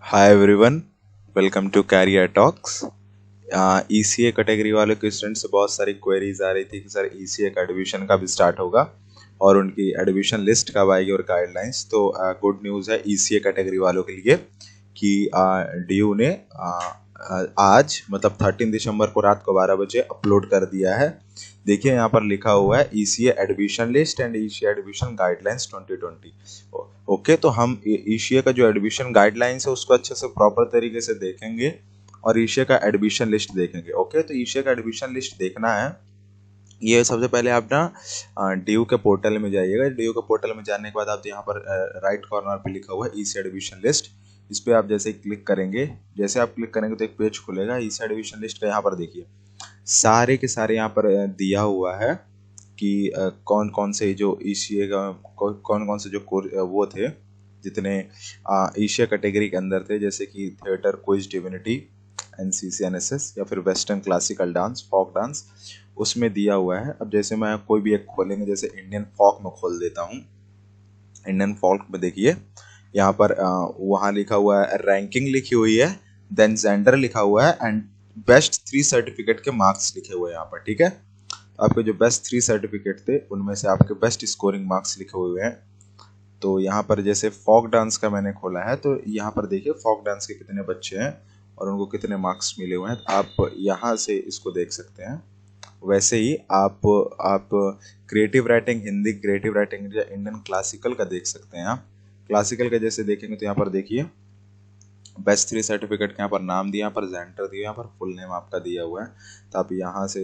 Hi everyone, welcome to career talks. ECA category वाले के student से बहुत सारी क्वेरीज आ रही थी कि सर ईसीए का एडमिशन कब स्टार्ट होगा और उनकी एडमिशन लिस्ट कब आएगी और गाइडलाइंस। तो गुड न्यूज़ है ईसीए कैटेगरी वालों के लिए कि डीयू ने आज मतलब 13 दिसंबर को रात को 12 बजे अपलोड कर दिया है। देखिए यहाँ पर लिखा हुआ है ECA admission list and ECA admission guidelines 2020। Okay, तो हम ईसीए का जो एडमिशन गाइडलाइंस है उसको अच्छे से प्रॉपर तरीके से देखेंगे और ईसीए का एडमिशन लिस्ट देखेंगे। ओके, तो ईसीए का एडमिशन लिस्ट देखना है। ये सबसे पहले आप ना डीयू के पोर्टल में जाइएगा। डीयू के पोर्टल में जाने के बाद आप यहाँ पर राइट कॉर्नर पे लिखा हुआ है ईसीए एडमिशन लिस्ट। इस पर आप जैसे क्लिक करेंगे, जैसे आप क्लिक करेंगे तो एक पेज खुलेगा ईसीए एडमिशन लिस्ट का। यहाँ पर देखिए सारे के सारे यहाँ पर दिया हुआ है कि कौन कौन से जो ईसीए का कौन कौन से जो वो थे जितने ईसीए कैटेगरी के अंदर थे, जैसे कि theatre, quiz, divinity, NCC, NSS या फिर western classical dance, folk dance, उसमें दिया हुआ है। अब जैसे मैं कोई भी एक खोलेंगे, जैसे इंडियन फोक में खोल देता हूँ। इंडियन फोक में देखिए यहाँ पर वहाँ लिखा हुआ है, रैंकिंग लिखी हुई है, देन जेंडर लिखा हुआ है एंड बेस्ट 3 सर्टिफिकेट के मार्क्स लिखे हुए हैं यहाँ पर। ठीक है, आपके जो बेस्ट 3 सर्टिफिकेट थे उनमें से आपके बेस्ट स्कोरिंग मार्क्स लिखे हुए हैं। तो यहाँ पर जैसे फोक डांस का मैंने खोला है तो यहाँ पर देखिए फोक डांस के कितने बच्चे हैं और उनको कितने मार्क्स मिले हुए हैं, तो आप यहाँ से इसको देख सकते हैं। वैसे ही आप creative writing Hindi, creative writing या इंडियन क्लासिकल का देख सकते हैं। आप क्लासिकल का जैसे देखेंगे तो यहाँ पर देखिए बेस्ट 3 सर्टिफिकेट का यहाँ पर नाम दिया, यहाँ पर जेंडर दिया, यहाँ पर फुल नेम आपका दिया हुआ है, तो आप यहाँ से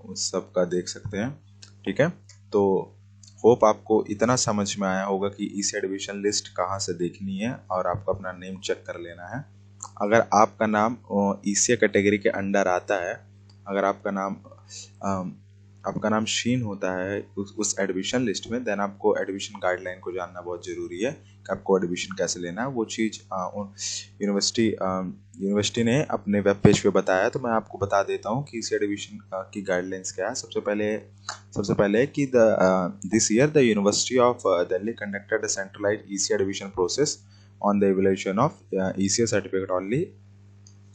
उस सब का देख सकते हैं। ठीक है, तो होप आपको इतना समझ में आया होगा कि इस एडमिशन लिस्ट कहाँ से देखनी है और आपको अपना नेम चेक कर लेना है। अगर आपका नाम ईसीए कैटेगरी के अंडर आता है, अगर आपका नाम शीन होता है उस एडमिशन लिस्ट में, देन आपको एडमिशन गाइडलाइन को जानना बहुत ज़रूरी है कि आपको एडमिशन कैसे लेना है। वो चीज़ यूनिवर्सिटी ने अपने वेब पेज पे बताया, तो मैं आपको बता देता हूँ कि इस एडमिशन की गाइडलाइंस क्या है। सबसे पहले कि this year the university of Delhi conducted a centralised EC admission process on the evaluation of ECA certificate only.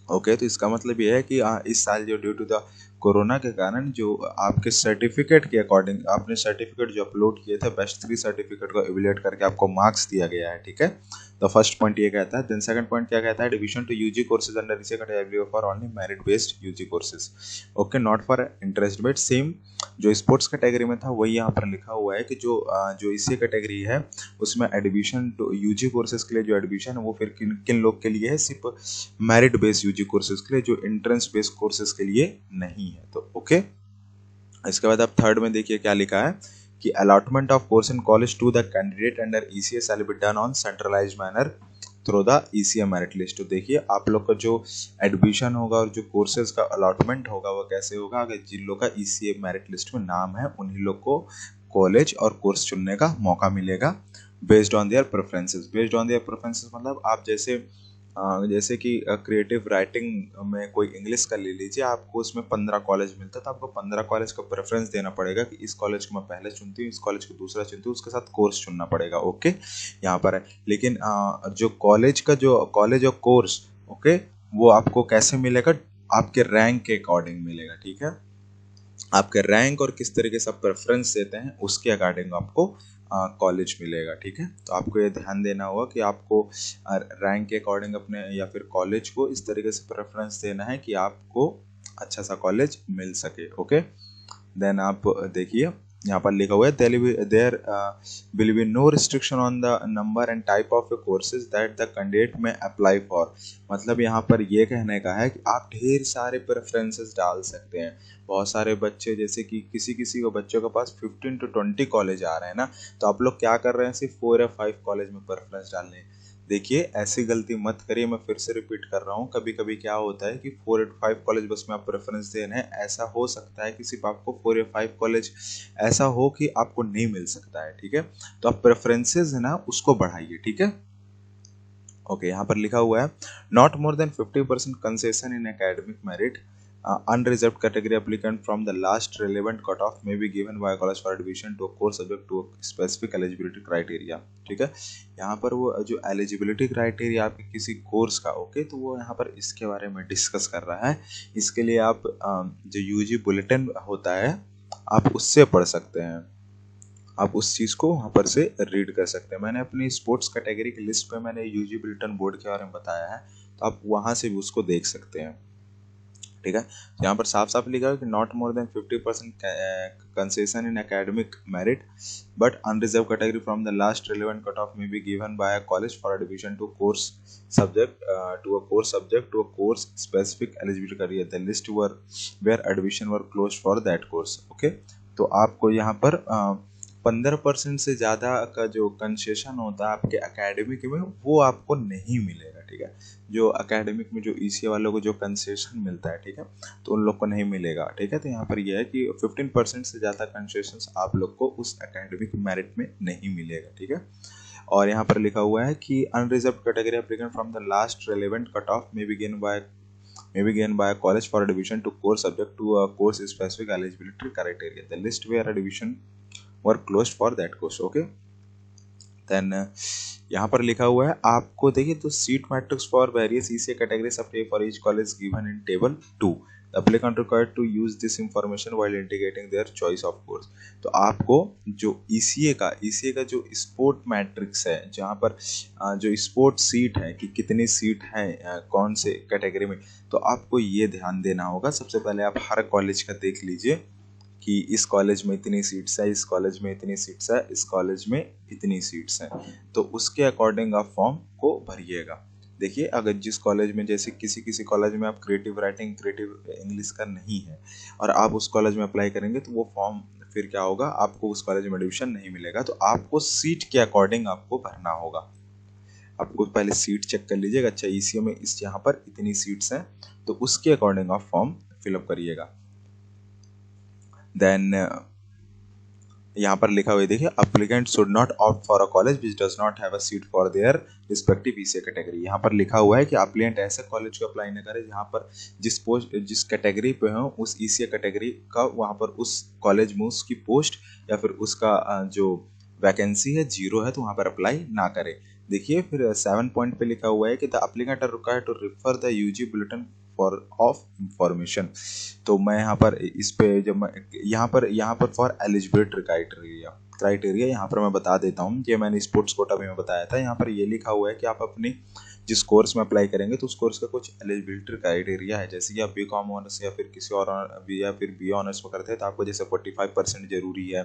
Okay, तो इसका मतलब ये है कि इस साल जो ड्यू टू द कोरोना के कारण जो आपके सर्टिफिकेट के अकॉर्डिंग आपने सर्टिफिकेट जो अपलोड किए थे, बेस्ट 3 सर्टिफिकेट को इवैल्यूएट करके आपको मार्क्स दिया गया है। ठीक है, तो फर्स्ट पॉइंट ये कहता है। देन सेकंड पॉइंट क्या कहता है, division to UG courses under ECA category for only merit based UG courses. Okay, not for interest based. Same जो स्पोर्ट्स कैटेगरी में था वही यहाँ पर लिखा हुआ है कि जो ईसीए कैटेगरी है उसमें एडमिशन टू यूजी कोर्सेज के लिए जो एडमिशन है वो फिर किन किन लोग के लिए है, सिर्फ मेरिट बेस्ड यूजी कोर्सेज के लिए, जो एंट्रेंस बेस्ड कोर्सेज के लिए नहीं है। तो ओके, इसके बाद आप थर्ड में देखिए क्या लिखा है कि allotment of course in college to the candidate under ECA shall be done on centralised manner through the ECA merit list. तो देखिए आप लोग का जो एडमिशन होगा और जो कोर्सेज का अलॉटमेंट होगा वो कैसे होगा, अगर जिन लोग का ईसीए मेरिट लिस्ट में नाम है उन्हीं लोग को कॉलेज और कोर्स चुनने का मौका मिलेगा based on their preferences. Based on their preferences मतलब आप जैसे कि क्रिएटिव राइटिंग में कोई इंग्लिश का ले लीजिए, आपको उसमें 15 कॉलेज मिलता है, तो आपको 15 कॉलेज का प्रेफरेंस देना पड़ेगा कि इस कॉलेज को मैं पहले चुनती हूँ, इस कॉलेज को दूसरा चुनती हूँ, उसके साथ कोर्स चुनना पड़ेगा। ओके, यहाँ पर है। लेकिन जो कॉलेज और कोर्स, ओके, वो आपको कैसे मिलेगा, आपके रैंक के अकॉर्डिंग मिलेगा। ठीक है, आपके रैंक और किस तरीके से आप प्रेफरेंस देते हैं उसके अकॉर्डिंग आपको कॉलेज मिलेगा। ठीक है, तो आपको ये ध्यान देना होगा कि आपको रैंक के अकॉर्डिंग अपने या फिर कॉलेज को इस तरीके से प्रेफरेंस देना है कि आपको अच्छा सा कॉलेज मिल सके। ओके, देन आप देखिए यहाँ पर लिखा हुआ है there will be no restriction on the number and type of courses that the candidate may apply for. मतलब यहाँ पर ये कहने का है कि आप ढेर सारे प्रेफरेंसेस डाल सकते हैं। बहुत सारे बच्चे, जैसे कि किसी किसी को बच्चों के पास 15 to 20 कॉलेज आ रहे हैं ना, तो आप लोग क्या कर रहे हैं, सिर्फ 4 या 5 कॉलेज में प्रेफरेंस डालने। देखिए ऐसी गलती मत करिए, मैं फिर से रिपीट कर रहा हूँ। कभी कभी क्या होता है कि 4 या 5 कॉलेज बस में आप प्रेफरेंस दे रहे हैं, ऐसा हो सकता है कि सिर्फ आपको 4 या 5 कॉलेज ऐसा हो कि आपको नहीं मिल सकता है। ठीक है, तो आप प्रेफरेंसेस है ना उसको बढ़ाइए। ठीक है, ओके, यहाँ पर लिखा हुआ है not more than 50% concession in academic merit unreserved category applicant from the last relevant cutoff may be given by a college for admission to a course subject to a specific eligibility criteria। ठीक है, यहाँ पर वो जो eligibility criteria आपके किसी course का, okay, तो वो यहाँ पर इसके बारे में डिस्कस कर रहा है। इसके लिए आप जो यूजी बुलेटिन होता है आप उससे पढ़ सकते हैं, आप उस चीज़ को वहाँ पर से रीड कर सकते हैं। मैंने अपनी स्पोर्ट्स कैटेगरी की लिस्ट पे मैंने यूजी बुलेटिन बोर्ड के बारे में बताया है, तो आप वहाँ से भी उसको देख सकते हैं। ठीक है, यहाँ पर साफ साफ लिखा है कि not more than 50% concession in academic merit but unreserve category from the last relevant cut off may be given by a college for admission to course subject to a course specific eligibility career the list were where admission were close for that course. Okay, तो आपको यहाँ पर 15% से ज़्यादा का जो concession होता है आपके एकेडमिक में वो आपको नहीं मिलेगा। ठीक है, जो एकेडमिक में जो ईसीए वालों को जो कंसेशन मिलता है, ठीक है, तो उन लोग को नहीं मिलेगा। ठीक है, तो यहाँ पर यह है कि 15% से ज़्यादा कंसेशन आप लोग को उस एकेडमिक मेरिट में नहीं मिलेगा। ठीक है, और यहाँ पर लिखा हुआ है कि unreserve category applicant from the last relevant cut off may be given by a college for admission to course subject to a course specific eligibility criteria the list where admission were closed for that course। okay, then यहाँ पर लिखा हुआ है आपको देखिए तो seat matrix for various ECA categories of for each college given in table 2 the applicant required to use this information while indicating their choice of course. तो आपको जो ईसीए का जो स्पोर्ट मैट्रिक्स है, जहाँ पर जो स्पोर्ट सीट है कि कितनी सीट है कौन से कैटेगरी में, तो आपको ये ध्यान देना होगा। सबसे पहले आप हर कॉलेज का देख लीजिए कि इस कॉलेज में इतनी सीट्स है, इस कॉलेज में इतनी सीट्स है, इस कॉलेज में इतनी सीट्स हैं, तो उसके अकॉर्डिंग आप फॉर्म को भरिएगा। देखिए, अगर जिस कॉलेज में जैसे किसी कॉलेज में आप क्रिएटिव राइटिंग, क्रिएटिव इंग्लिश का नहीं है और आप उस कॉलेज में अप्लाई करेंगे तो वो फॉर्म फिर क्या होगा, आपको उस कॉलेज में एडमिशन नहीं मिलेगा। तो आपको सीट के अकॉर्डिंग आपको भरना होगा। आपको पहले सीट चेक कर लीजिएगा, अच्छा ईसीए में इस यहाँ पर इतनी सीट्स हैं, तो उसके अकॉर्डिंग आप फॉर्म फिलअप करिएगा। देन यहाँ पर लिखा हुआ है देखिए, applicant should not opt for a college which does not have a seat for their respective ECA category. यहाँ पर लिखा हुआ है कि अप्लीकेंट ऐसे कॉलेज को अप्लाई न करे जहाँ पर जिस कैटेगरी पे हो उस ईसीए कैटेगरी का वहाँ पर उस कॉलेज में उसकी पोस्ट या फिर उसका जो वैकेंसी है 0 है, तो वहाँ पर अप्लाई ना करे। देखिए फिर 7 पॉइंट पे लिखा हुआ है कि the applicant are required to refer the UG bulletin for of information. तो मैं यहाँ पर इस पे जब मैं यहाँ पर फॉर एलिजिबिलिटी क्राइटेरिया यहाँ पर मैं बता देता हूँ। ये मैंने स्पोर्ट्स कोटा में बताया था। यहाँ पर ये लिखा हुआ है कि आप अपनी जिस कोर्स में अप्लाई करेंगे तो उस कोर्स का कुछ एलिजिबिलिटी क्राइटेरिया है। जैसे कि आप बी.कॉम ऑनर्स या फिर किसी और या फिर बी ऑनर्स में करते हैं तो आपको जैसे 45% जरूरी है,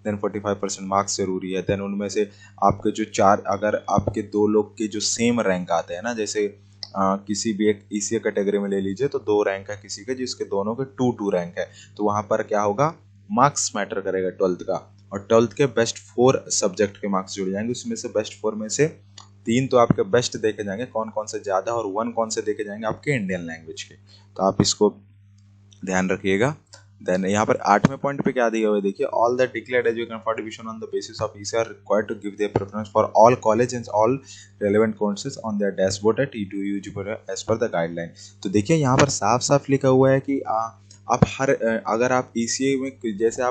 देन 45% मार्क्स जरूरी है। देन उनमें से आपके जो अगर आपके 2 लोग के जो सेम रैंक आते हैं ना, जैसे किसी भी एक ईसीए कैटेगरी में ले लीजिए तो 2 रैंक है किसी के, जिसके दोनों के 2 रैंक है, तो वहां पर क्या होगा, मार्क्स मैटर करेगा 12th का, और 12th के बेस्ट 4 सब्जेक्ट के मार्क्स जुड़ जाएंगे। उसमें से बेस्ट 4 में से 3 तो आपके बेस्ट देखे जाएंगे, कौन कौन से ज़्यादा, और 1 कौन से देखे जाएंगे आपके इंडियन लैंग्वेज के। तो आप इसको ध्यान रखिएगा। देन यहाँ पर 8वें पॉइंट पे क्या दिया हुआ है देखिए, all the declared education for division on the basis of ECA are required to give their preference for all college and all relevant courses on their dashboard at EDU as per the guideline. तो देखिए यहाँ पर साफ साफ लिखा हुआ है कि आप अगर आप ईसीए में जैसे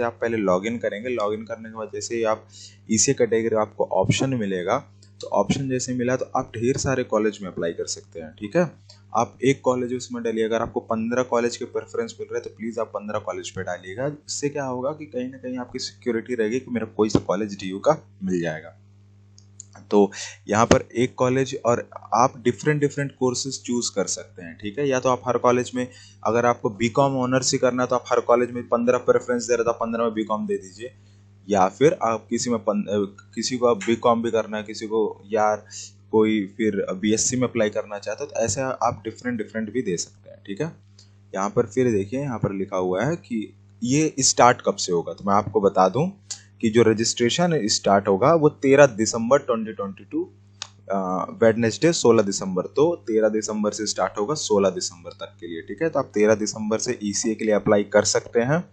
आप पहले लॉगिन करेंगे, लॉगिन करने के बाद जैसे आप ईसीए कैटेगरी आपको ऑप्शन मिलेगा, तो ऑप्शन जैसे मिला तो आप ढेर सारे कॉलेज में अप्लाई कर सकते हैं। ठीक है, आप एक कॉलेज उसमें डालिए। अगर आपको 15 कॉलेज के प्रेफरेंस मिल रहे हैं तो प्लीज़ आप 15 कॉलेज पे डालिएगा। इससे क्या होगा कि कहीं ना कहीं आपकी सिक्योरिटी रहेगी कि मेरा कोई सा कॉलेज डीयू का मिल जाएगा। तो यहाँ पर एक कॉलेज और आप डिफरेंट कोर्सेज चूज कर सकते हैं। ठीक है, या तो आप हर कॉलेज में, अगर आपको बीकॉम ऑनर्स ही करना है तो आप हर कॉलेज में 15 प्रेफरेंस दे रहे तो 15 में बीकॉम दे दीजिए, या फिर आप किसी को आप बीकॉम भी करना है, किसी को यार कोई फिर बीएससी में अप्लाई करना चाहता है, तो ऐसे आप डिफरेंट भी दे सकते हैं। ठीक है, यहाँ पर फिर देखिए, यहाँ पर लिखा हुआ है कि ये स्टार्ट कब से होगा, तो मैं आपको बता दूं कि जो रजिस्ट्रेशन स्टार्ट होगा वो 13 दिसंबर 2022 वेडनेसडे 16 दिसंबर, तो 13 दिसंबर से स्टार्ट होगा 16 दिसंबर तक के लिए। ठीक है, तो आप 13 दिसंबर से ईसीए के लिए अप्लाई कर सकते हैं।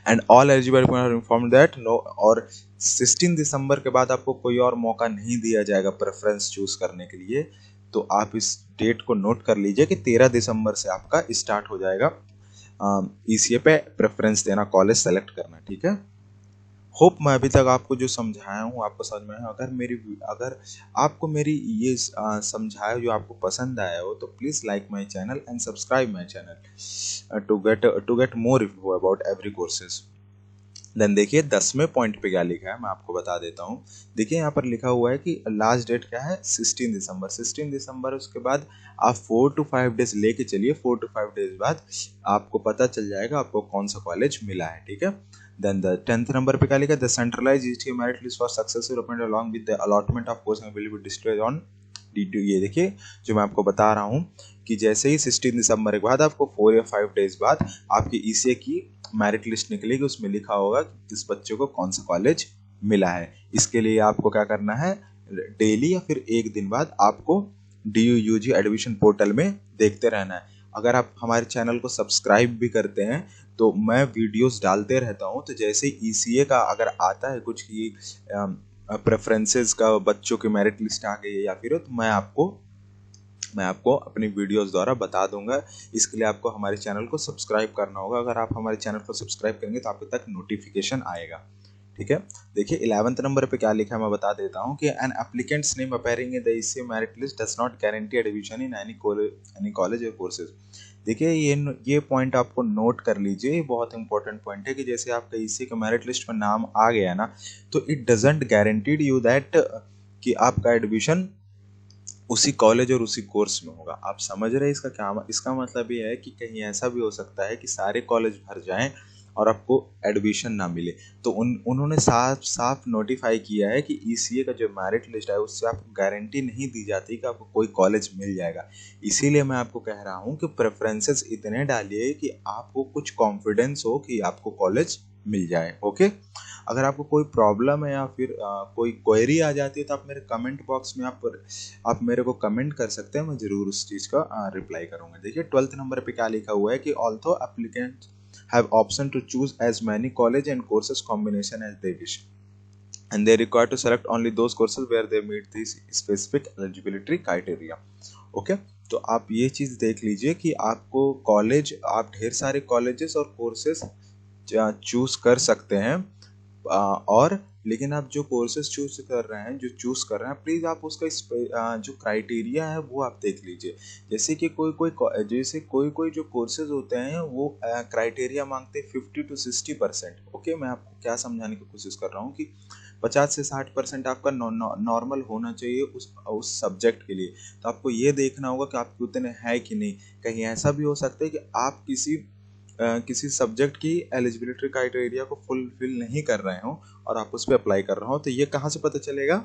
And all eligible are informed that no, और 16 दिसंबर के बाद आपको कोई और मौका नहीं दिया जाएगा प्रेफरेंस चूज करने के लिए। तो आप इस डेट को नोट कर लीजिए कि 13 दिसंबर से आपका स्टार्ट हो जाएगा ईसीए पे प्रेफरेंस देना, कॉलेज सेलेक्ट करना। ठीक है, होप मैं अभी तक आपको जो समझाया हूँ आपको समझ में है। अगर आपको मेरी ये समझाया जो आपको पसंद आया हो तो please like my channel and subscribe my channel to get more info about every courses. Then देखिए 10वें पॉइंट पे क्या लिखा है मैं आपको बता देता हूँ। देखिए यहाँ पर लिखा हुआ है कि लास्ट डेट क्या है, 16 दिसंबर। 16 दिसंबर उसके बाद आप 4 to 5 डेज लेके चलिए। 4 to 5 डेज बाद आपको पता चल जाएगा आपको कौन सा कॉलेज मिला है। ठीक है, देन द 10th नंबर पे क्या लिखा है, the centralised ECA merit list for successful appointment along with the allotment of course will be displayed on D2। ये देखिए जो मैं आपको बता रहा हूँ कि जैसे ही 16 दिसंबर के बाद आपको 4 या 5 डेज बाद आपकी ईसीए की मेरिट लिस्ट निकलेगी, उसमें लिखा होगा कि किस बच्चे को कौन सा कॉलेज मिला है। इसके लिए आपको क्या करना है, डेली या फिर एक दिन बाद आपको DU/UG एडमिशन पोर्टल में देखते रहना है। अगर आप हमारे चैनल को सब्सक्राइब भी करते हैं तो मैं वीडियोस डालते रहता हूं, तो जैसे ईसीए का अगर आता है कुछ की प्रेफरेंसेस का बच्चों की मेरिट लिस्ट आ गई है या फिर, तो मैं आपको अपनी वीडियोस द्वारा बता दूंगा। इसके लिए आपको हमारे चैनल को सब्सक्राइब करना होगा। अगर आप हमारे चैनल को सब्सक्राइब करेंगे तो आपके तक नोटिफिकेशन आएगा। ठीक है, देखिए 11th नंबर पे क्या लिखा है मैं बता देता हूँ कि an applicant's name appearing in the ECA merit list does not guarantee admission in any college और कोर्सेज। देखिए ये पॉइंट आपको नोट कर लीजिए, ये बहुत इंपॉर्टेंट पॉइंट है कि जैसे आपका ईसीए का मेरिट लिस्ट में नाम आ गया ना, तो it doesn't guaranteed you that कि आपका एडमिशन उसी कॉलेज और उसी कोर्स में होगा। आप समझ रहे हैं इसका क्या, इसका मतलब ये है कि कहीं ऐसा भी हो सकता है कि सारे कॉलेज भर जाएं और आपको एडमिशन ना मिले। तो उन्होंने साफ साफ नोटिफाई किया है कि ईसीए का जो मेरिट लिस्ट है उससे आपको गारंटी नहीं दी जाती कि आपको कोई कॉलेज मिल जाएगा। इसीलिए मैं आपको कह रहा हूँ कि प्रेफरेंसेस इतने डालिए कि आपको कुछ कॉन्फिडेंस हो कि आपको कॉलेज मिल जाए। ओके, अगर आपको कोई प्रॉब्लम है या फिर कोई क्वेरी आ जाती है तो आप मेरे कमेंट बॉक्स में आप मेरे को कमेंट कर सकते हैं, मैं ज़रूर उस चीज़ का रिप्लाई करूंगा। देखिए 12th नंबर पे क्या लिखा हुआ है कि although applicants have option to choose as many college and courses combination as they wish and they are required to select only those courses where they meet these specific eligibility criteria। Okay, तो आप ये चीज़ देख लीजिए कि आपको college, आप ढेर सारे कॉलेजेस और कोर्सेज चूज कर सकते हैं और लेकिन आप जो कोर्सेज चूज कर रहे हैं प्लीज़ आप उसका जो क्राइटेरिया है वो आप देख लीजिए। जैसे कि कोई जो कोर्सेज होते हैं वो क्राइटेरिया मांगते हैं 50 to 60%। ओके, मैं आपको क्या समझाने की कोशिश कर रहा हूँ कि 50 से 60% आपका नॉर्मल होना चाहिए उस सब्जेक्ट के लिए। तो आपको ये देखना होगा कि आपके उतने हैं कि नहीं। कहीं ऐसा भी हो सकता है कि आप किसी सब्जेक्ट की एलिजिबिलिटी क्राइटेरिया को फुलफिल नहीं कर रहे हो और आप उस पर अप्लाई कर रहे हो, तो ये कहाँ से पता चलेगा,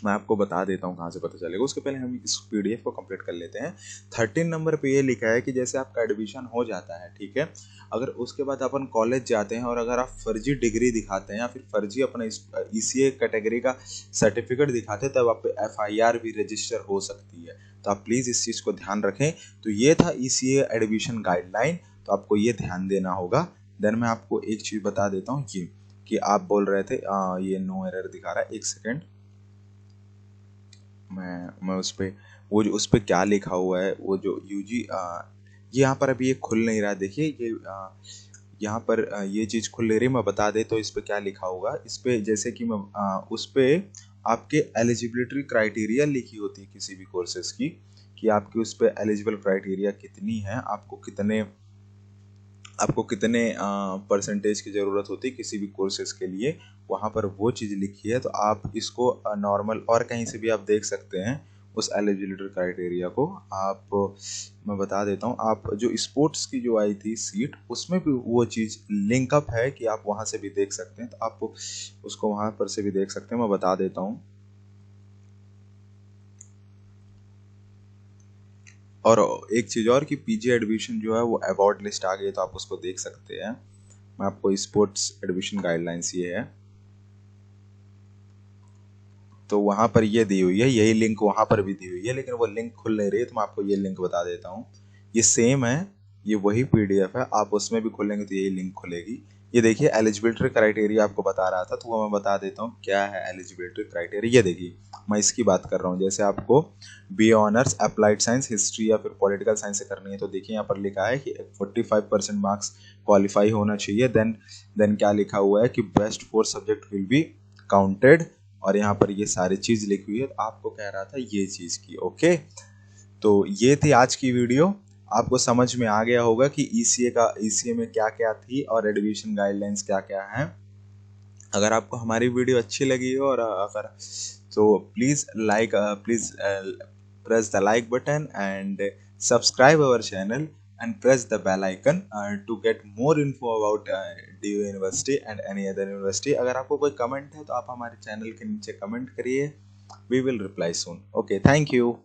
मैं आपको बता देता हूँ कहाँ से पता चलेगा। उसके पहले हम इस पीडीएफ को कंप्लीट कर लेते हैं। 13 नंबर पे ये लिखा है कि जैसे आपका एडमिशन हो जाता है, ठीक है, अगर उसके बाद अपन कॉलेज जाते हैं और अगर आप फर्जी डिग्री दिखाते हैं या फिर फर्जी अपना ईसीए कैटेगरी का सर्टिफिकेट दिखाते हैं, तब आप पे FIR भी रजिस्टर हो सकती है। तो आप प्लीज़ इस चीज़ को ध्यान रखें। तो ये था ईसीए एडमिशन गाइडलाइन, तो आपको ये ध्यान देना होगा। देन मैं आपको एक चीज़ बता देता हूँ ये कि आप बोल रहे थे ये नो एरर दिखा रहा है, एक सेकेंड, मैं उस पर वो जो उस पर क्या लिखा हुआ है वो जो यूजी ये यहाँ पर अभी ये खुल नहीं रहा। देखिए ये यहाँ पर ये चीज़ खुल नहीं रही, मैं बता दे तो इस पर क्या लिखा होगा। इस पर जैसे कि मैं उस पर आपके एलिजिबिलिटी क्राइटेरिया लिखी होती है किसी भी कोर्सेज की, कि आपकी उस पर एलिजिबल क्राइटेरिया कितनी है, आपको कितने परसेंटेज की ज़रूरत होती है किसी भी कोर्सेज के लिए, वहाँ पर वो चीज़ लिखी है। तो आप इसको नॉर्मल और कहीं से भी आप देख सकते हैं उस एलिजिबिलिटी क्राइटेरिया को। मैं बता देता हूँ, आप जो स्पोर्ट्स की जो आई थी सीट, उसमें भी वो चीज़ लिंकअप है कि आप वहाँ से भी देख सकते हैं, तो आप उसको वहाँ पर से भी देख सकते हैं। मैं बता देता हूँ, और एक चीज़ और कि पीजी एडमिशन जो है वो अवार्ड लिस्ट आ गई है, तो आप उसको देख सकते हैं। मैं आपको स्पोर्ट्स एडमिशन गाइडलाइंस ये है, तो वहाँ पर ये दी हुई है, यही लिंक वहाँ पर भी दी हुई है, लेकिन वो लिंक खुल नहीं रही है, तो मैं आपको ये लिंक बता देता हूँ। ये सेम है, ये वही PDF है, आप उसमें भी खोलेंगे तो यही लिंक खुलेगी। ये देखिए एलिजिबिलिटी क्राइटेरिया आपको बता रहा था, तो वो मैं बता देता हूँ क्या है एलिजिबिलिटी क्राइटेरिया। ये देखिए मैं इसकी बात कर रहा हूँ, जैसे आपको B honours applied science history या फिर पॉलिटिकल साइंस से करनी है, तो देखिए यहाँ पर लिखा है कि 45% मार्क्स क्वालिफाई होना चाहिए। देन क्या लिखा हुआ है कि best 4 subject will be counted, और यहाँ पर ये सारी चीज लिखी हुई है। तो आपको कह रहा था ये चीज की, ओके। तो ये थी आज की वीडियो। आपको समझ में आ गया होगा कि ईसीए में क्या क्या थी और एडमिशन गाइडलाइंस क्या क्या हैं। अगर आपको हमारी वीडियो अच्छी लगी हो और अगर तो please press the like button and subscribe our channel and press the bell icon to get more info about DU university and any other university. अगर आपको कोई कमेंट है तो आप हमारे चैनल के नीचे कमेंट करिए, we will reply soon. Okay, thank you.